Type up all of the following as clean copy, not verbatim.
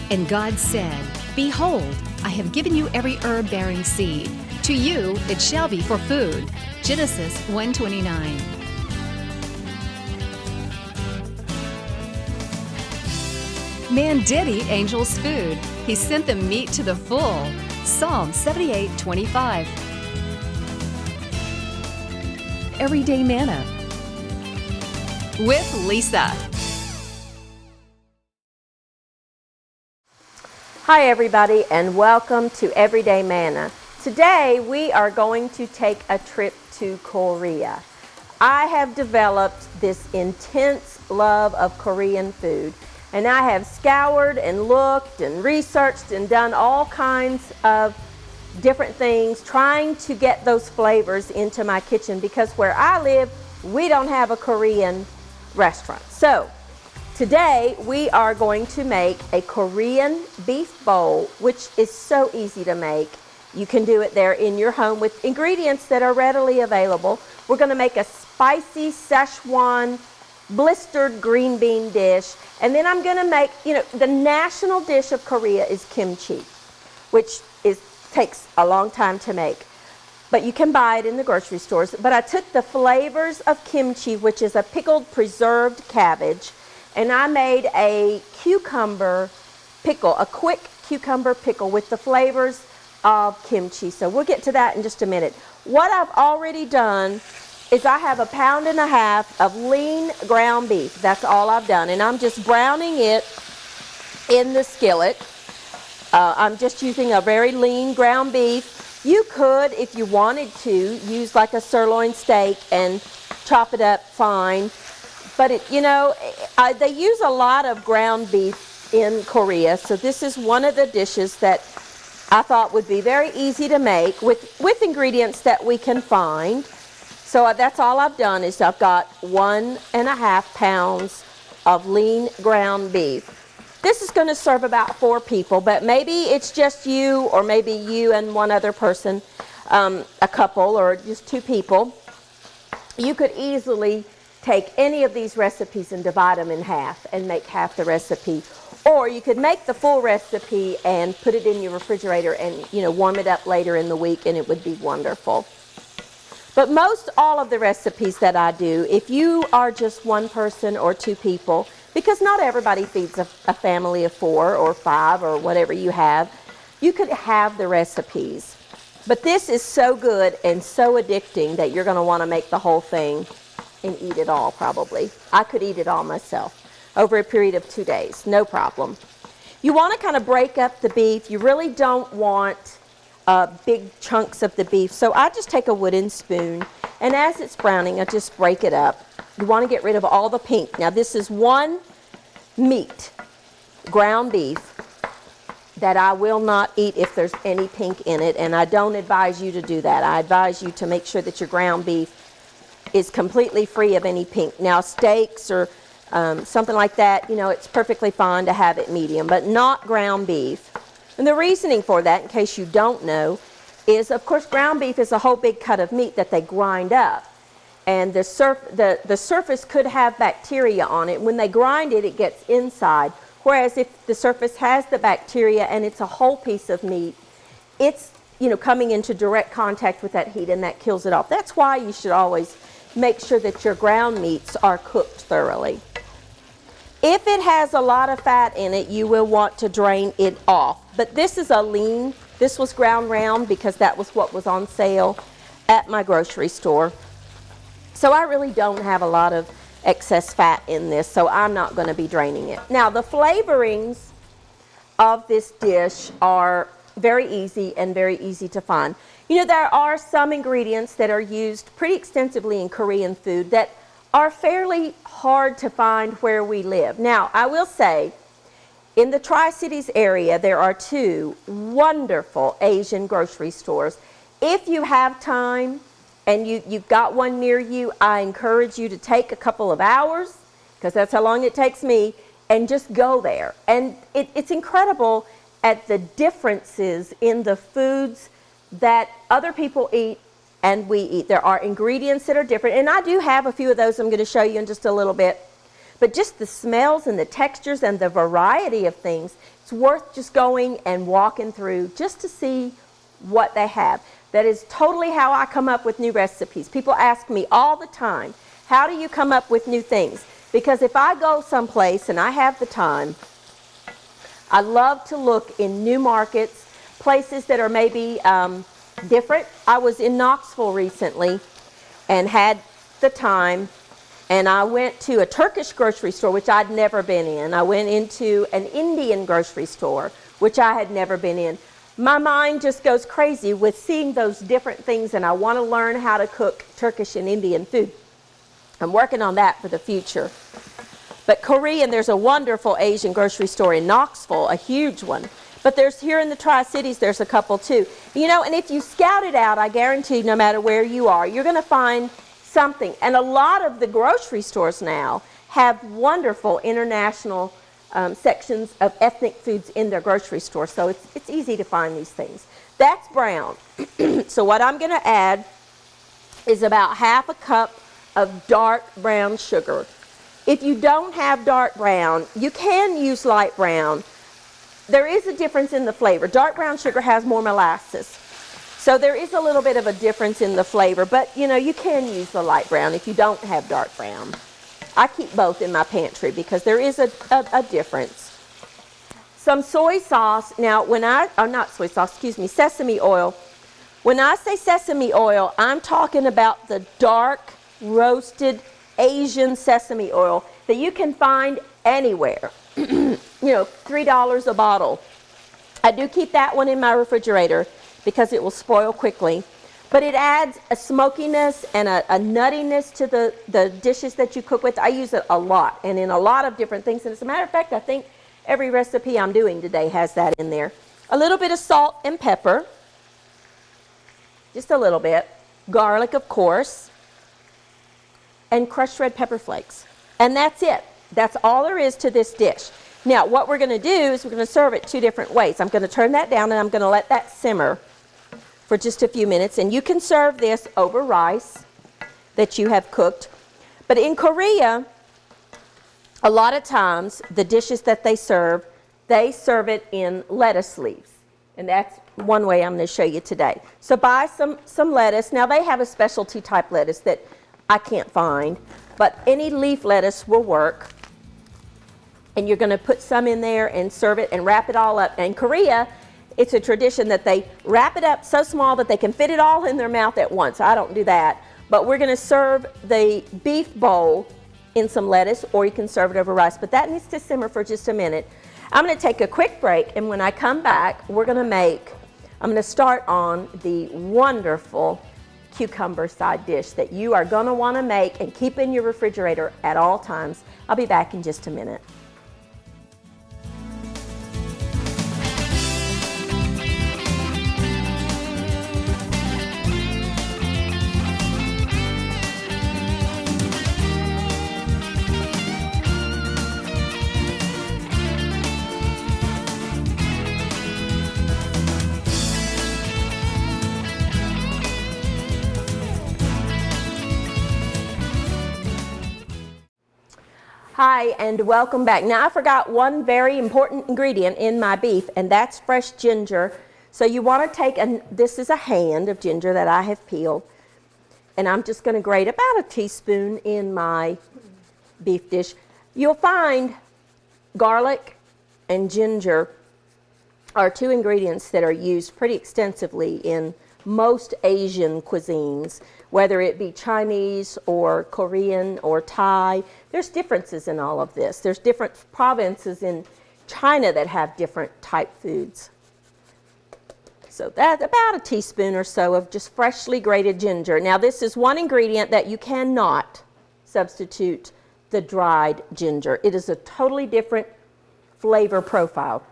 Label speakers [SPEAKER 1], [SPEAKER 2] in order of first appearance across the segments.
[SPEAKER 1] And God said, Behold, I have given you every herb-bearing seed. To you it shall be for food. Genesis 1:29. Man did eat angels' food. He sent them meat to the full. Psalm 78:25. Everyday Manna with Lisa.
[SPEAKER 2] Hi everybody, and welcome to Everyday Manna. Today we are going to take a trip to Korea. I have developed this intense love of Korean food, and I have scoured and looked and researched and done all kinds of different things trying to get those flavors into my kitchen, because where I live we don't have a Korean restaurant. So today we are going to make a Korean beef bowl, which is so easy to make. You can do it there in your home with ingredients that are readily available. We're going to make a spicy Sichuan blistered green bean dish, and then I'm going to make, the national dish of Korea is kimchi, which takes a long time to make, but you can buy it in the grocery stores. But I took the flavors of kimchi, which is a pickled preserved cabbage, and I made a cucumber pickle, a quick cucumber pickle with the flavors of kimchi. So we'll get to that in just a minute. What I've already done is I have 1.5 pounds of lean ground beef. That's all I've done, and I'm just browning it in the skillet. I'm just using a very lean ground beef. You could, if you wanted to, use like a sirloin steak and chop it up fine. But they use a lot of ground beef in Korea, so this is one of the dishes that I thought would be very easy to make with ingredients that we can find. So that's all I've done, is I've got 1.5 pounds of lean ground beef. This is going to serve about 4 people, but maybe it's just you, or maybe you and one other person, a couple, or just 2 people. You could easily take any of these recipes and divide them in half and make half the recipe. Or you could make the full recipe and put it in your refrigerator and warm it up later in the week, and it would be wonderful. But most all of the recipes that I do, if you are just 1 person or 2 people, because not everybody feeds a family of 4 or 5 or whatever you have, you could have the recipes. But this is so good and so addicting that you're going to want to make the whole thing and eat it all, probably. I could eat it all myself over a period of 2 days, no problem. You want to kind of break up the beef. You really don't want big chunks of the beef. So I just take a wooden spoon, and as it's browning, I just break it up. You want to get rid of all the pink. Now this is 1 meat, ground beef, that I will not eat if there's any pink in it, and I don't advise you to do that. I advise you to make sure that your ground beef is completely free of any pink. Now steaks or something like that, it's perfectly fine to have it medium, but not ground beef. And the reasoning for that, in case you don't know, is of course ground beef is a whole big cut of meat that they grind up. And the surface could have bacteria on it. When they grind it, it gets inside. Whereas if the surface has the bacteria and it's a whole piece of meat, it's coming into direct contact with that heat, and that kills it off. That's why you should always make sure that your ground meats are cooked thoroughly. If it has a lot of fat in it, you will want to drain it off. But this is a lean. This was ground round because that was what was on sale at my grocery store. So I really don't have a lot of excess fat in this, so I'm not going to be draining it. Now the flavorings of this dish are very easy and very easy to find. There are some ingredients that are used pretty extensively in Korean food that are fairly hard to find where we live. Now I will say, in the Tri-Cities area, there are 2 wonderful Asian grocery stores. If you have time and you've got one near you, I encourage you to take a couple of hours, because that's how long it takes me, and just go there. And it's incredible at the differences in the foods that other people eat and we eat. There are ingredients that are different, and I do have a few of those I'm going to show you in just a little bit. but just the smells and the textures and the variety of things, it's worth just going and walking through just to see what they have. That is totally how I come up with new recipes. People ask me all the time, how do you come up with new things? Because if I go someplace and I have the time, I love to look in new markets, places that are maybe different. I was in Knoxville recently and had the time, and I went to a Turkish grocery store, which I'd never been in. I went into an Indian grocery store, which I had never been in. My mind just goes crazy with seeing those different things, and I want to learn how to cook Turkish and Indian food. I'm working on that for the future. But Korean, there's a wonderful Asian grocery store in Knoxville, a huge one. But there's here in the Tri-Cities, there's a couple too. You know, and if you scout it out, I guarantee no matter where you are, you're going to find something. And a lot of the grocery stores now have wonderful international sections of ethnic foods in their grocery store. So it's easy to find these things. That's brown. So what I'm going to add is about half a cup of dark brown sugar. If you don't have dark brown, you can use light brown. There is a difference in the flavor. Dark brown sugar has more molasses. So there is a little bit of a difference in the flavor, but you know, you can use the light brown if you don't have dark brown. I keep both in my pantry because there is a difference. Some soy sauce. Now, not soy sauce, excuse me, sesame oil. When I say sesame oil, I'm talking about the dark roasted Asian sesame oil that you can find anywhere. You know, $3 a bottle. I do keep that one in my refrigerator because it will spoil quickly. But it adds a smokiness and a nuttiness to the dishes that you cook with. I use it a lot and in a lot of different things. And as a matter of fact, I think every recipe I'm doing today has that in there. A little bit of salt and pepper. Just a little bit. Garlic, of course. And crushed red pepper flakes. And that's it. That's all there is to this dish. Now, what we're going to do is we're going to serve it two different ways. I'm going to turn that down and I'm going to let that simmer for just a few minutes. And you can serve this over rice that you have cooked. But in Korea, a lot of times the dishes that they serve it in lettuce leaves. And that's one way I'm going to show you today. So buy some lettuce. Now, they have a specialty type lettuce that I can't find, but any leaf lettuce will work. And you're going to put some in there and serve it and wrap it all up. And in Korea, it's a tradition that they wrap it up so small that they can fit it all in their mouth at once. I don't do that. But we're going to serve the beef bowl in some lettuce, or you can serve it over rice. But that needs to simmer for just a minute. I'm going to take a quick break, and when I come back, I'm going to start on the wonderful cucumber side dish that you are going to want to make and keep in your refrigerator at all times. I'll be back in just a minute. Hi, and welcome back. Now, I forgot one very important ingredient in my beef, and that's fresh ginger. So you want to take, this is a hand of ginger that I have peeled, and I'm just going to grate about a teaspoon in my beef dish. You'll find garlic and ginger are two ingredients that are used pretty extensively in most Asian cuisines, whether it be Chinese or Korean or Thai. There's differences in all of this. There's different provinces in China that have different type foods. So that's about a teaspoon or so of just freshly grated ginger. Now, this is one ingredient that you cannot substitute the dried ginger. It is a totally different flavor profile.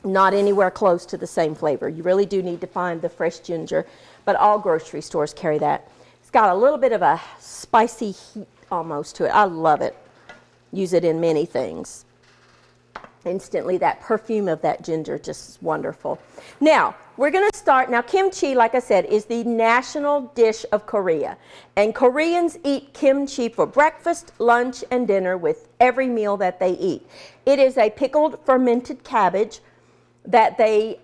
[SPEAKER 2] Not anywhere close to the same flavor. You really do need to find the fresh ginger, but all grocery stores carry that. It's got a little bit of a spicy heat almost to it. I love it. Use it in many things. Instantly, that perfume of that ginger just is wonderful. Now, we're going to start. Now, kimchi, like I said, is the national dish of Korea. And Koreans eat kimchi for breakfast, lunch, and dinner with every meal that they eat. It is a pickled fermented cabbage that they,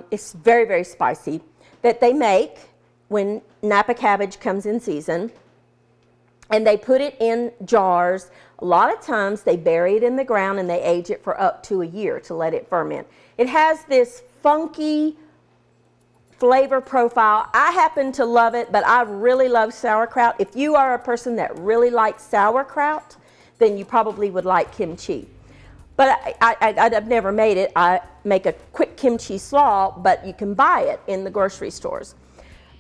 [SPEAKER 2] it's very, very spicy, that they make when Napa cabbage comes in season. And they put it in jars. A lot of times they bury it in the ground and they age it for up to a year to let it ferment. It has this funky flavor profile. I happen to love it, but I really love sauerkraut. If you are a person that really likes sauerkraut, then you probably would like kimchi. But I've never made it. I make a quick kimchi slaw, but you can buy it in the grocery stores.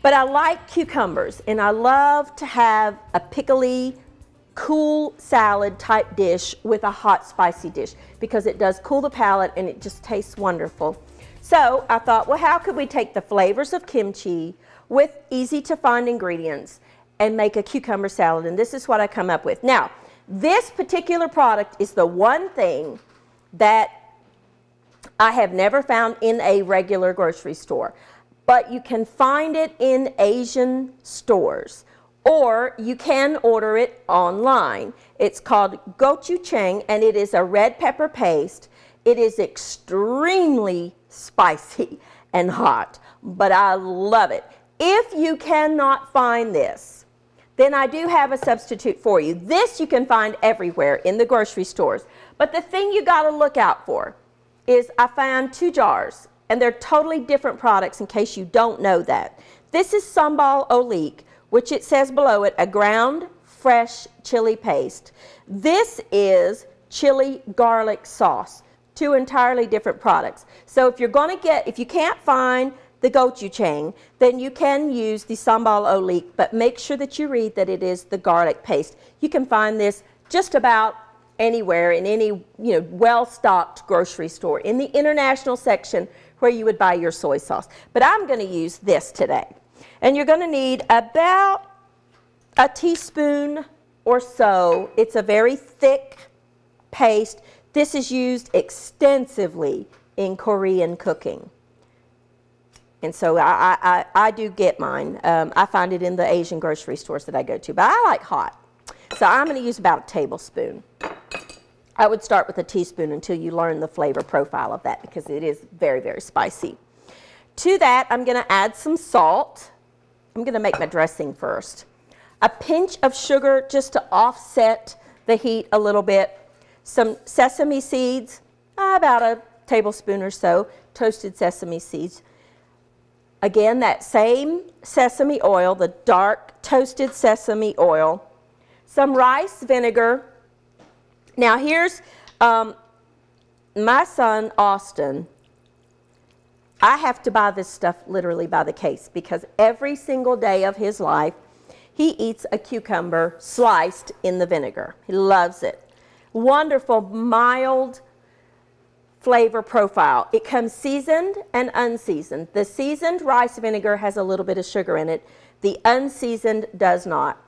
[SPEAKER 2] But I like cucumbers, and I love to have a pickly, cool salad type dish with a hot spicy dish because it does cool the palate and it just tastes wonderful. So I thought, well, how could we take the flavors of kimchi with easy to find ingredients and make a cucumber salad? And this is what I come up with. Now, this particular product is the one thing that I have never found in a regular grocery store. But you can find it in Asian stores, or you can order it online. It's called gochujang, and it is a red pepper paste. It is extremely spicy and hot, but I love it. If you cannot find this, then I do have a substitute for you. This you can find everywhere in the grocery stores. But the thing you got to look out for is I found 2 jars. And they're totally different products in case you don't know that. This is sambal olik, which it says below it, a ground fresh chili paste. This is chili garlic sauce, 2 entirely different products. So if you're going to if you can't find the gochujang, then you can use the sambal olik, but make sure that you read that it is the garlic paste. You can find this just about anywhere in any well-stocked grocery store. In the international section, where you would buy your soy sauce. But I'm going to use this today. And you're going to need about a teaspoon or so. It's a very thick paste. This is used extensively in Korean cooking. And so I do get mine. I find it in the Asian grocery stores that I go to. But I like hot. So I'm going to use about a tablespoon. I would start with a teaspoon until you learn the flavor profile of that because it is very, very spicy. To that, I'm going to add some salt. I'm going to make my dressing first. A pinch of sugar just to offset the heat a little bit. Some sesame seeds, about a tablespoon or so, toasted sesame seeds. Again, that same sesame oil, the dark toasted sesame oil. Some rice vinegar. Now here's my son, Austin. I have to buy this stuff literally by the case because every single day of his life, he eats a cucumber sliced in the vinegar. He loves it. Wonderful, mild flavor profile. It comes seasoned and unseasoned. The seasoned rice vinegar has a little bit of sugar in it. The unseasoned does not.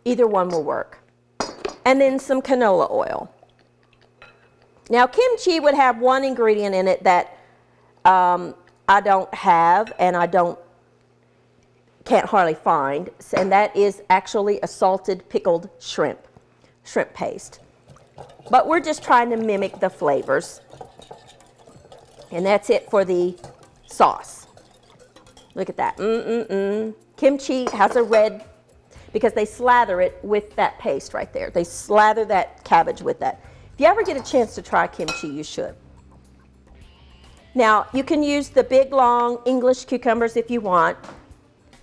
[SPEAKER 2] Either one will work. And then some canola oil. Now kimchi would have one ingredient in it that I don't have and can't hardly find, and that is actually a salted pickled shrimp paste. But we're just trying to mimic the flavors. And that's it for the sauce. Look at that. Kimchi has a red, because they slather it with that paste right there. They slather that cabbage with that. If you ever get a chance to try kimchi, you should. Now, you can use the big, long English cucumbers if you want,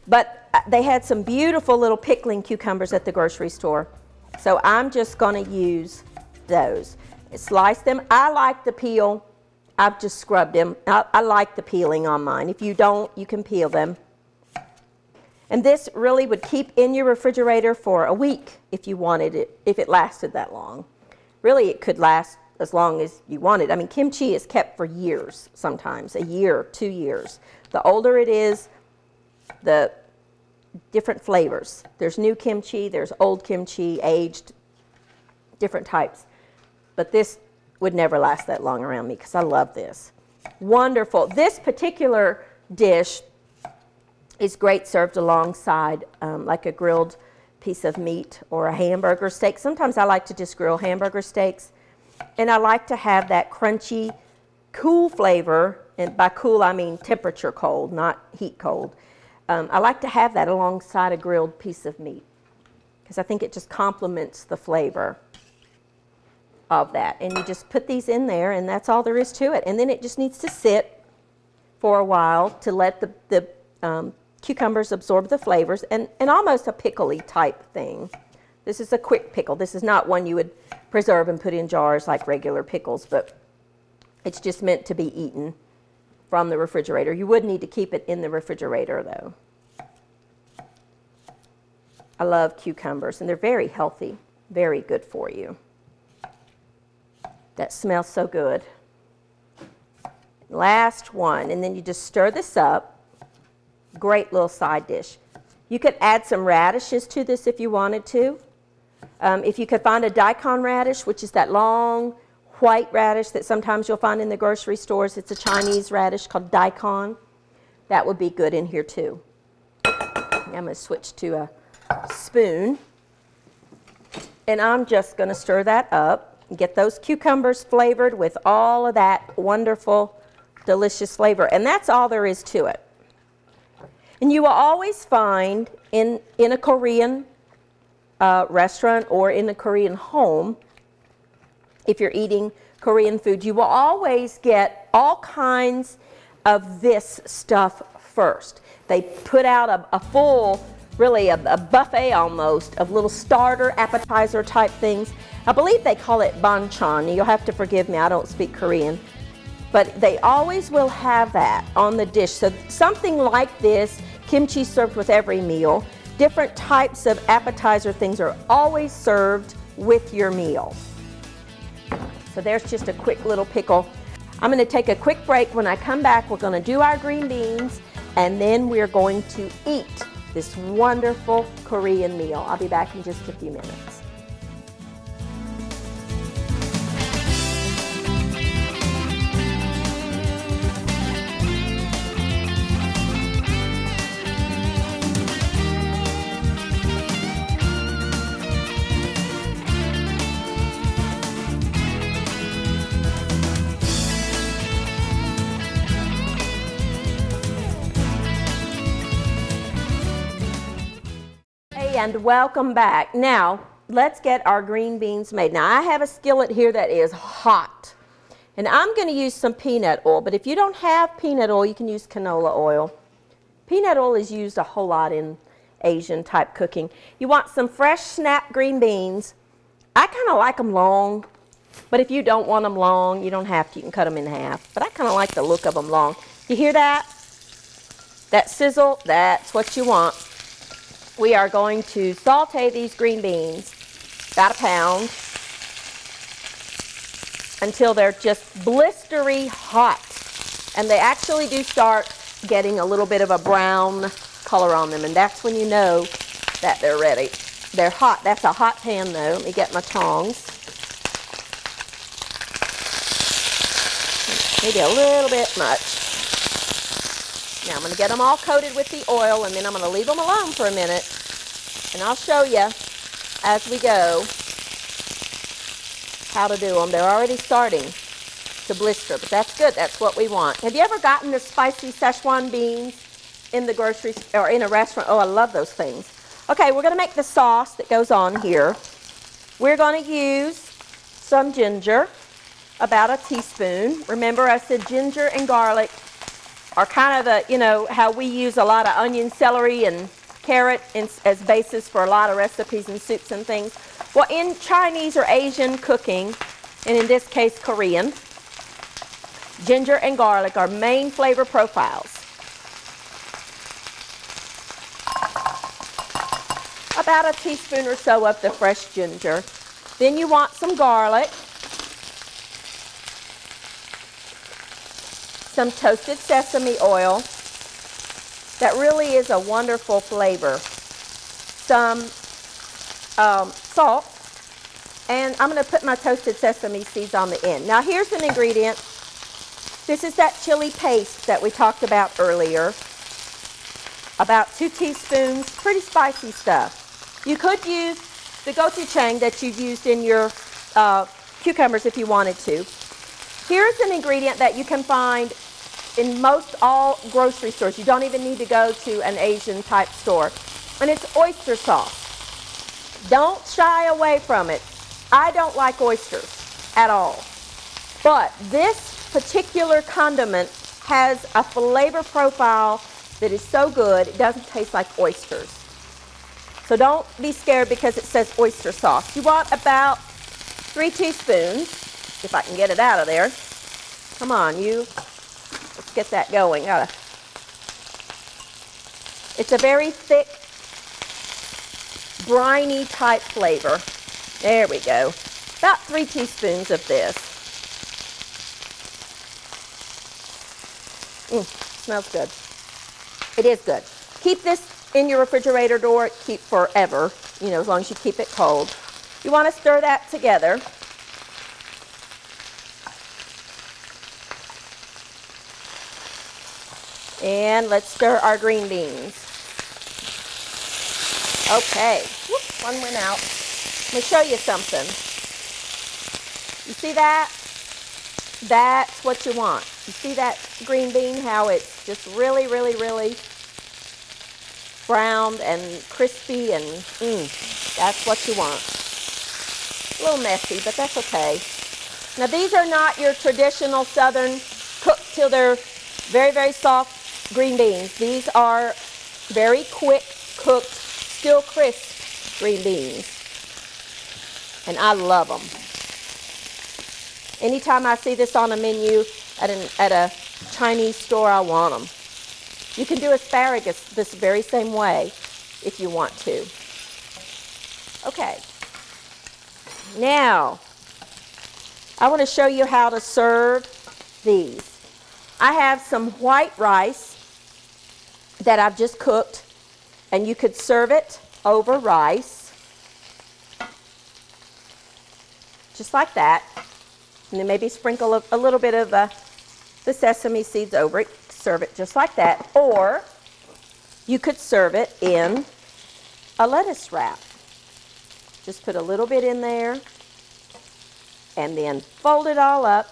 [SPEAKER 2] but they had some beautiful little pickling cucumbers at the grocery store. So I'm just going to use those. Slice them. I like the peel. I've just scrubbed them. I like the peeling on mine. If you don't, you can peel them. And this really would keep in your refrigerator for a week if you wanted it, if it lasted that long. Really, it could last as long as you wanted. I mean, kimchi is kept for years sometimes, a year, 2 years. The older it is, the different flavors. There's new kimchi, there's old kimchi, aged, different types. But this would never last that long around me because I love this. Wonderful. This particular dish is great served alongside like a grilled piece of meat or a hamburger steak. Sometimes I like to just grill hamburger steaks, and I like to have that crunchy, cool flavor, and by cool I mean temperature cold, not heat cold. I like to have that alongside a grilled piece of meat because I think it just complements the flavor of that. And you just put these in there, and that's all there is to it. And then it just needs to sit for a while to let the cucumbers absorb the flavors, and almost a pickly type thing. This is a quick pickle. This is not one you would preserve and put in jars like regular pickles, but it's just meant to be eaten from the refrigerator. You would need to keep it in the refrigerator though. I love cucumbers, and they're very healthy, very good for you. That smells so good. Last one, and then you just stir this up. Great little side dish. You could add some radishes to this if you wanted to. If you could find a daikon radish, which is that long white radish that sometimes you'll find in the grocery stores. It's a Chinese radish called daikon. That would be good in here too. I'm going to switch to a spoon, and I'm just going to stir that up and get those cucumbers flavored with all of that wonderful, delicious flavor. And that's all there is to it. And you will always find in a Korean restaurant or in a Korean home, if you're eating Korean food, you will always get all kinds of this stuff first. They put out a full, really a buffet almost, of little starter, appetizer type things. I believe they call it banchan. You'll have to forgive me, I don't speak Korean. But they always will have that on the dish. So something like this, kimchi served with every meal, different types of appetizer things are always served with your meal. So there's just a quick little pickle. I'm going to take a quick break. When I come back, we're going to do our green beans, and then we're going to eat this wonderful Korean meal. I'll be back in just a few minutes. And welcome back. Now, let's get our green beans made. Now, I have a skillet here that is hot, and I'm going to use some peanut oil, but if you don't have peanut oil, you can use canola oil. Peanut oil is used a whole lot in Asian type cooking. You want some fresh snap green beans. I kind of like them long, but if you don't want them long, you don't have to. You can cut them in half, but I kind of like the look of them long. You hear that? That sizzle? That's what you want. We are going to saute these green beans, about a pound, until they're just blistery hot. And they actually do start getting a little bit of a brown color on them, and that's when you know that they're ready. They're hot. That's a hot pan though. Let me get my tongs. Maybe a little bit much. Now I'm going to get them all coated with the oil, and then I'm going to leave them alone for a minute, and I'll show you as we go how to do them. They're already starting to blister, but that's good. That's what we want. Have you ever gotten the spicy Sichuan beans in the grocery or in a restaurant? Oh, I love those things. Okay, we're going to make the sauce that goes on here. We're going to use some ginger, about a teaspoon. Remember, I said ginger and garlic are kind of the, you know, how we use a lot of onion, celery, and carrot as basis for a lot of recipes and soups and things. Well, in Chinese or Asian cooking, and in this case Korean, ginger and garlic are main flavor profiles. About a teaspoon or so of the fresh ginger. Then you want some garlic, some toasted sesame oil. That really is a wonderful flavor. Some salt, And I'm going to put my toasted sesame seeds on the end. Now here's an ingredient. This is that chili paste that we talked about earlier. About 2 teaspoons, pretty spicy stuff. You could use the gochujang that you've used in your cucumbers if you wanted to. Here's an ingredient that you can find in most all grocery stores. You don't even need to go to an Asian type store. And it's oyster sauce. Don't shy away from it. I don't like oysters at all. But this particular condiment has a flavor profile that is so good, it doesn't taste like oysters. So don't be scared because it says oyster sauce. You want about 3 teaspoons, if I can get it out of there. Come on, let's get that going. It's a very thick, briny type flavor. There we go. About 3 teaspoons of this. Smells good. It is good. Keep this in your refrigerator door. Keep forever, as long as you keep it cold. You want to stir that together. And let's stir our green beans. Okay. Whoops, one went out. Let me show you something. You see that? That's what you want. You see that green bean, how it's just really, really, really browned and crispy, and that's what you want. A little messy, but that's okay. Now these are not your traditional southern cooked till they're very, very soft green beans. These are very quick cooked, still crisp green beans. And I love them. Anytime I see this on a menu at a Chinese store, I want them. You can do asparagus this very same way if you want to. Okay. Now, I want to show you how to serve these. I have some white rice that I've just cooked, and you could serve it over rice. Just like that. And then maybe sprinkle a little bit of the sesame seeds over it. Serve it just like that. Or you could serve it in a lettuce wrap. Just put a little bit in there and then fold it all up.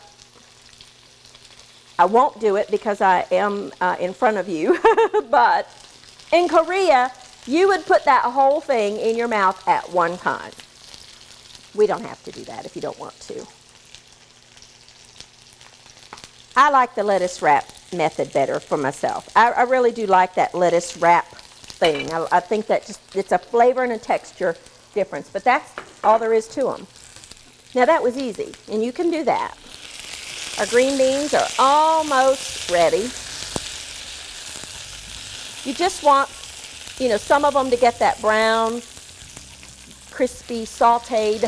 [SPEAKER 2] I won't do it because I am in front of you. But in Korea, you would put that whole thing in your mouth at one time. We don't have to do that if you don't want to. I like the lettuce wrap method better for myself. I really do like that lettuce wrap thing. I think that it's a flavor and a texture difference, but that's all there is to them. Now that was easy, and you can do that. Our green beans are almost ready. You just want, some of them to get that brown, crispy, sauteed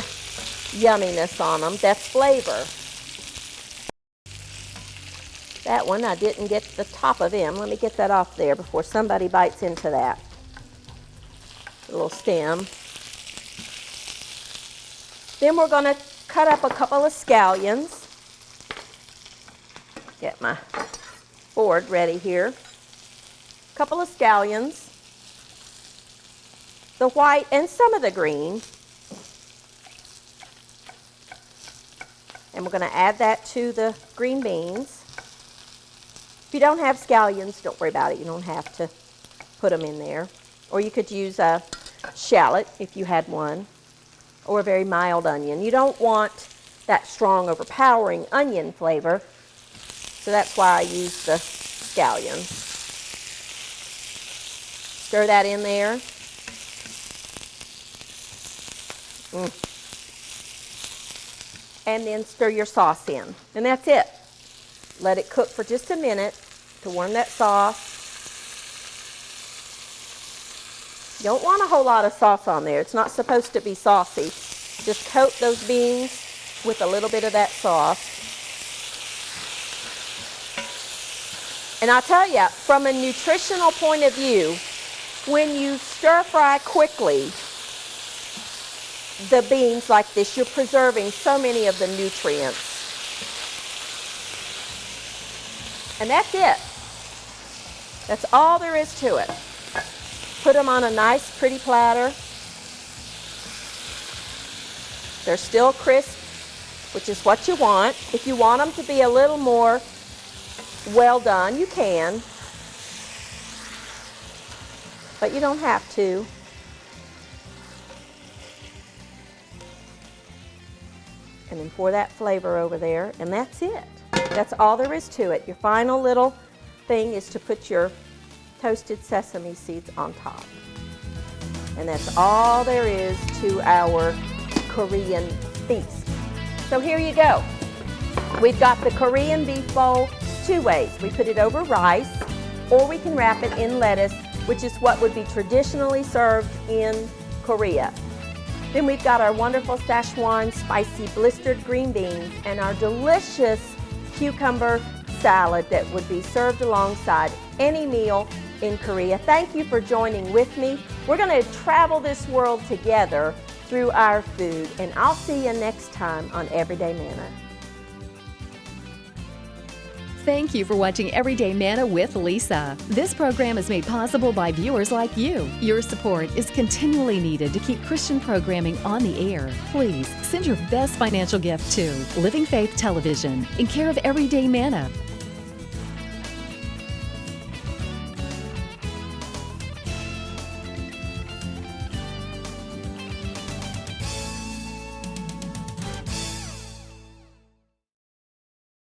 [SPEAKER 2] yumminess on them. That's flavor. That one, I didn't get the top of them. Let me get that off there before somebody bites into that. A little stem. Then we're going to cut up a couple of scallions. Get my board ready here. A couple of scallions. The white and some of the green. And we're going to add that to the green beans. If you don't have scallions, don't worry about it. You don't have to put them in there. Or you could use a shallot if you had one, or a very mild onion. You don't want that strong, overpowering onion flavor, so that's why I use the scallions. Stir that in there. And then stir your sauce in. And that's it. Let it cook for just a minute to warm that sauce. You don't want a whole lot of sauce on there. It's not supposed to be saucy. Just coat those beans with a little bit of that sauce. And I'll tell you, from a nutritional point of view, when you stir fry quickly, the beans like this, you're preserving so many of the nutrients. And that's it. That's all there is to it. Put them on a nice, pretty platter. They're still crisp, which is what you want. If you want them to be a little more well done, you can. But you don't have to. And then pour that flavor over there, and that's it. That's all there is to it. Your final little thing is to put your toasted sesame seeds on top. And that's all there is to our Korean feast. So here you go. We've got the Korean beef bowl two ways. We put it over rice, or we can wrap it in lettuce, which is what would be traditionally served in Korea. Then we've got our wonderful Sichuan spicy blistered green beans and our delicious cucumber salad that would be served alongside any meal in Korea. Thank you for joining with me. We're going to travel this world together through our food, and I'll see you next time on Everyday Manna.
[SPEAKER 1] Thank you for watching Everyday Manna with Lisa. This program is made possible by viewers like you. Your support is continually needed to keep Christian programming on the air. Please send your best financial gift to Living Faith Television in care of Everyday Manna,